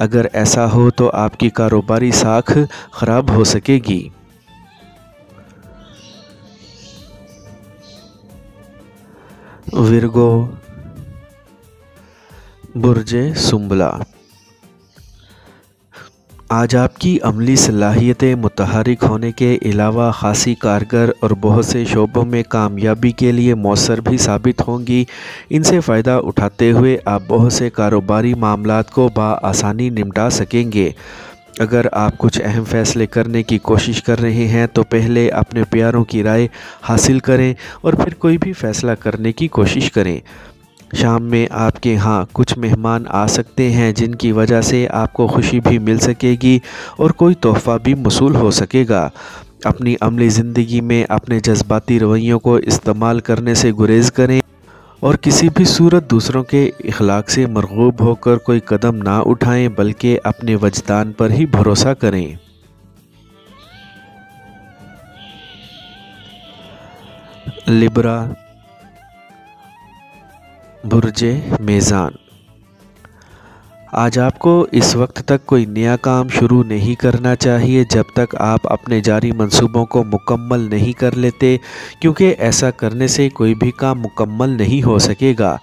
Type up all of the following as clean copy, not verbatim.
اگر ایسا ہو تو آپ کی کاروباری ساکھ خراب ہو سکے گی۔ ورگو، برج سنبلہ، آج آپ کی عملی صلاحیتیں متحرک ہونے کے علاوہ خاصی کارگر اور بہت سے شعبوں میں کامیابی کے لیے مؤثر بھی ثابت ہوں گی۔ ان سے فائدہ اٹھاتے ہوئے آپ بہت سے کاروباری معاملات کو بآسانی نمٹا سکیں گے۔ اگر آپ کچھ اہم فیصلے کرنے کی کوشش کر رہے ہیں تو پہلے اپنے پیاروں کی رائے حاصل کریں اور پھر کوئی بھی فیصلہ کرنے کی کوشش کریں۔ شام میں آپ کے ہاں کچھ مہمان آ سکتے ہیں جن کی وجہ سے آپ کو خوشی بھی مل سکے گی اور کوئی تحفہ بھی موصول ہو سکے گا۔ اپنی عملی زندگی میں اپنے جذباتی رویوں کو استعمال کرنے سے گریز کریں اور کسی بھی صورت دوسروں کے اخلاق سے مرغوب ہو کر کوئی قدم نہ اٹھائیں بلکہ اپنے وجدان پر ہی بھروسہ کریں۔ لبرا، برج میزان، آج آپ کو اس وقت تک کوئی نیا کام شروع نہیں کرنا چاہیے جب تک آپ اپنے جاری منصوبوں کو مکمل نہیں کر لیتے، کیونکہ ایسا کرنے سے کوئی بھی کام مکمل نہیں ہو سکے گا۔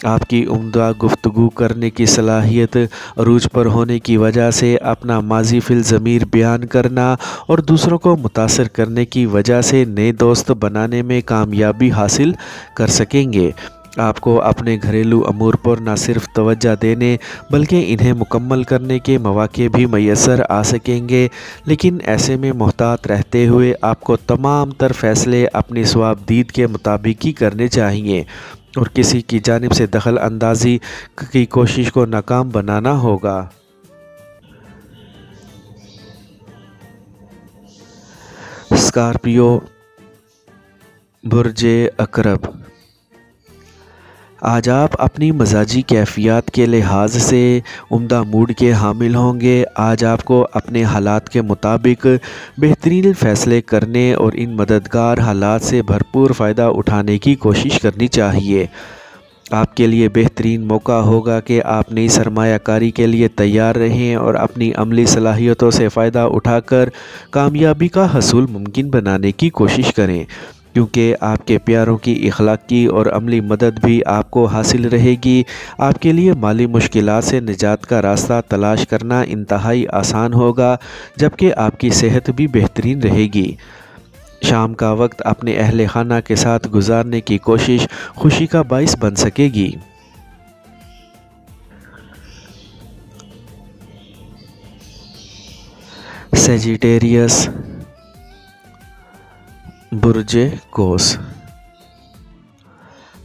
آپ کی عمدہ گفتگو کرنے کی صلاحیت عروج پر ہونے کی وجہ سے اپنا ماضی فی الضمیر بیان کرنا اور دوسروں کو متاثر کرنے کی وجہ سے نئے دوست بنانے میں کامیابی حاصل کر سکیں گے۔ آپ کو اپنے گھریلو امور پر نہ صرف توجہ دینے بلکہ انہیں مکمل کرنے کے مواقع بھی میسر آ سکیں گے، لیکن ایسے میں محتاط رہتے ہوئے آپ کو تمام تر فیصلے اپنی صوابدید کے مطابق ہی کرنے چاہیے اور کسی کی جانب سے دخل اندازی کی کوشش کو ناکام بنانا ہوگا۔ اسکارپیو، برج عقرب، آج آپ اپنی مزاجی کیفیات کے لحاظ سے عمدہ موڈ کے حامل ہوں گے۔ آج آپ کو اپنے حالات کے مطابق بہترین فیصلے کرنے اور ان مددگار حالات سے بھرپور فائدہ اٹھانے کی کوشش کرنی چاہیے۔ آپ کے لیے بہترین موقع ہوگا کہ آپ نئی سرمایہ کاری کے لیے تیار رہیں اور اپنی عملی صلاحیتوں سے فائدہ اٹھا کر کامیابی کا حصول ممکن بنانے کی کوشش کریں، کیونکہ آپ کے پیاروں کی اخلاقی اور عملی مدد بھی آپ کو حاصل رہے گی۔ آپ کے لیے مالی مشکلات سے نجات کا راستہ تلاش کرنا انتہائی آسان ہوگا، جبکہ آپ کی صحت بھی بہترین رہے گی۔ شام کا وقت اپنے اہل خانہ کے ساتھ گزارنے کی کوشش خوشی کا باعث بن سکے گی۔ سیجیٹیریس، برج قوس،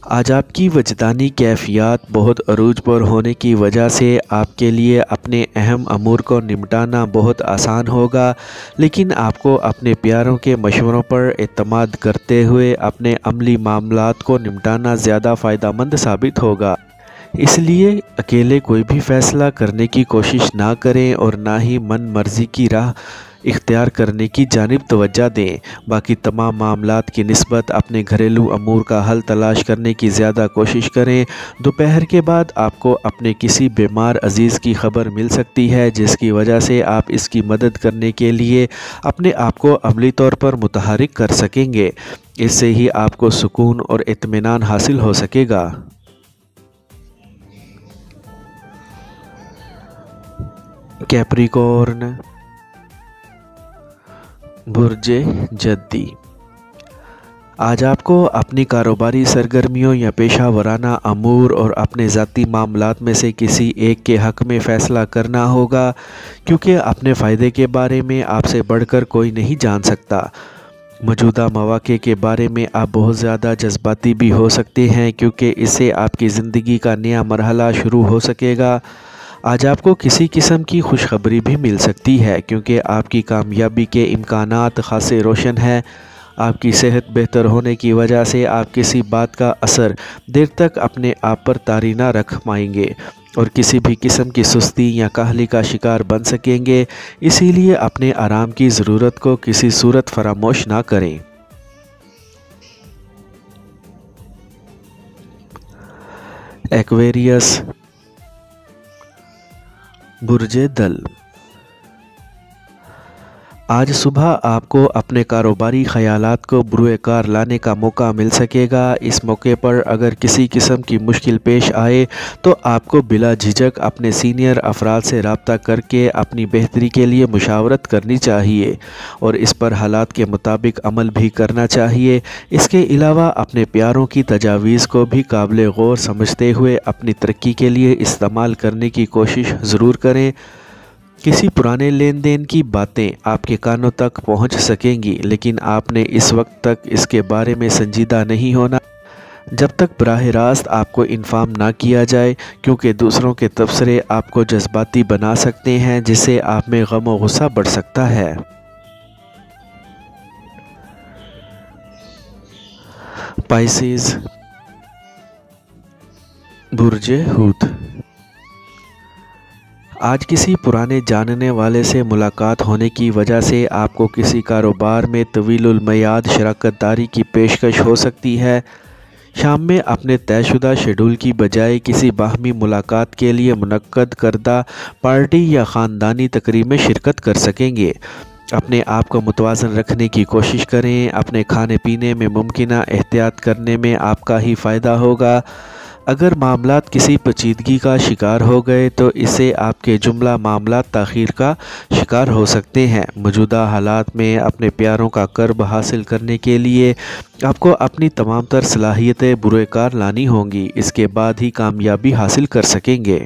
آج آپ کی وجدانی کیفیات بہت عروج پر ہونے کی وجہ سے آپ کے لیے اپنے اہم امور کو نمٹانا بہت آسان ہوگا، لیکن آپ کو اپنے پیاروں کے مشوروں پر اعتماد کرتے ہوئے اپنے عملی معاملات کو نمٹانا زیادہ فائدہ مند ثابت ہوگا۔ اس لیے اکیلے کوئی بھی فیصلہ کرنے کی کوشش نہ کریں اور نہ ہی من مرضی کی راہ اختیار کرنے کی جانب توجہ دیں۔ باقی تمام معاملات کی نسبت اپنے گھریلو امور کا حل تلاش کرنے کی زیادہ کوشش کریں۔ دوپہر کے بعد آپ کو اپنے کسی بیمار عزیز کی خبر مل سکتی ہے، جس کی وجہ سے آپ اس کی مدد کرنے کے لیے اپنے آپ کو عملی طور پر متحرک کر سکیں گے۔ اس سے ہی آپ کو سکون اور اطمینان حاصل ہو سکے گا۔ کیپریکورن، برج جدی، آج آپ کو اپنی کاروباری سرگرمیوں یا پیشہ ورانہ امور اور اپنے ذاتی معاملات میں سے کسی ایک کے حق میں فیصلہ کرنا ہوگا، کیونکہ اپنے فائدے کے بارے میں آپ سے بڑھ کر کوئی نہیں جان سکتا۔ موجودہ مواقع کے بارے میں آپ بہت زیادہ جذباتی بھی ہو سکتے ہیں، کیونکہ اس سے آپ کی زندگی کا نیا مرحلہ شروع ہو سکے گا۔ آج آپ کو کسی قسم کی خوشخبری بھی مل سکتی ہے، کیونکہ آپ کی کامیابی کے امکانات خاصے روشن ہیں۔ آپ کی صحت بہتر ہونے کی وجہ سے آپ کسی بات کا اثر دیر تک اپنے آپ پر طاری نہ رکھ پائیں گے اور کسی بھی قسم کی سستی یا کاہلی کا شکار بن سکیں گے۔ اسی لیے اپنے آرام کی ضرورت کو کسی صورت فراموش نہ کریں۔ ایکویریس، برج دل، آج صبح آپ کو اپنے کاروباری خیالات کو بروئے کار لانے کا موقع مل سکے گا۔ اس موقع پر اگر کسی قسم کی مشکل پیش آئے تو آپ کو بلا جھجک اپنے سینئر افراد سے رابطہ کر کے اپنی بہتری کے لیے مشاورت کرنی چاہیے اور اس پر حالات کے مطابق عمل بھی کرنا چاہیے۔ اس کے علاوہ اپنے پیاروں کی تجاویز کو بھی قابل غور سمجھتے ہوئے اپنی ترقی کے لیے استعمال کرنے کی کوشش ضرور کریں۔ کسی پرانے لین دین کی باتیں آپ کے کانوں تک پہنچ سکیں گی، لیکن آپ نے اس وقت تک اس کے بارے میں سنجیدہ نہیں ہونا جب تک براہ راست آپ کو انفارم نہ کیا جائے، کیونکہ دوسروں کے تبصرے آپ کو جذباتی بنا سکتے ہیں جس سے آپ میں غم و غصہ بڑھ سکتا ہے۔ پائسیز، برج حوت، آج کسی پرانے جاننے والے سے ملاقات ہونے کی وجہ سے آپ کو کسی کاروبار میں طویل المیعاد شراکت داری کی پیشکش ہو سکتی ہے۔ شام میں اپنے طے شدہ شیڈول کی بجائے کسی باہمی ملاقات کے لیے منعقد کردہ پارٹی یا خاندانی تقریب میں شرکت کر سکیں گے۔ اپنے آپ کو متوازن رکھنے کی کوشش کریں، اپنے کھانے پینے میں ممکنہ احتیاط کرنے میں آپ کا ہی فائدہ ہوگا۔ اگر معاملات کسی پیچیدگی کا شکار ہو گئے تو اس سے آپ کے جملہ معاملات تاخیر کا شکار ہو سکتے ہیں۔ موجودہ حالات میں اپنے پیاروں کا قرب حاصل کرنے کے لیے آپ کو اپنی تمام تر صلاحیتیں بروئے کار لانی ہوں گی، اس کے بعد ہی کامیابی حاصل کر سکیں گے۔